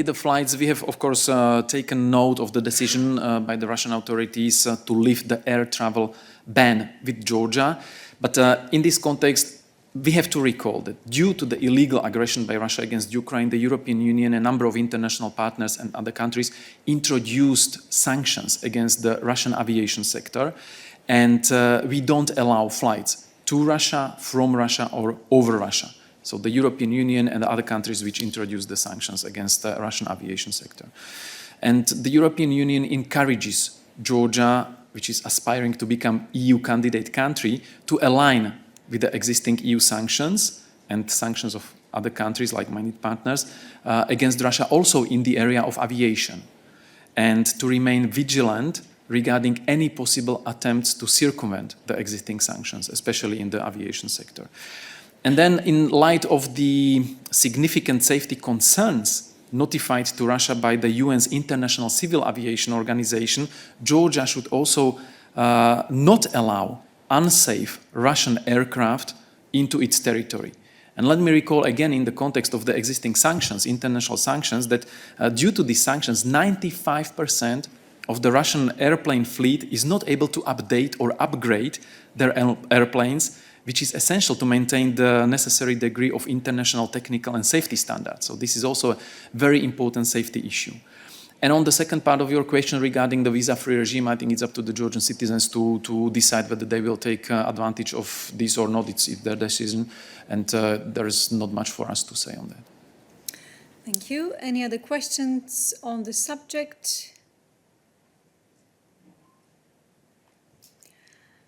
The flights, we have of course taken note of the decision by the Russian authorities to lift the air travel ban with Georgia. But in this context, we have to recall that due to the illegal aggression by Russia against Ukraine, the European Union, a number of international partners and other countries introduced sanctions against the Russian aviation sector. And we don't allow flights to Russia, from Russia, or over Russia. So the European Union and the other countries which introduced the sanctions against the Russian aviation sector. And the European Union encourages Georgia, which is aspiring to become EU candidate country, to align with the existing EU sanctions and sanctions of other countries like my partners against Russia also in the area of aviation, and to remain vigilant regarding any possible attempts to circumvent the existing sanctions, especially in the aviation sector. And then in light of the significant safety concerns notified to Russia by the UN's International Civil Aviation Organization, Georgia should also not allow unsafe Russian aircraft into its territory. And let me recall again in the context of the existing sanctions, international sanctions, that due to these sanctions, 95% of the Russian airplane fleet is not able to update or upgrade their airplanes, which is essential to maintain the necessary degree of international technical and safety standards. So this is also a very important safety issue. And on the second part of your question regarding the visa-free regime, I think it's up to the Georgian citizens to decide whether they will take advantage of this or not. It's their decision, and there is not much for us to say on that. Thank you. Any other questions on the subject?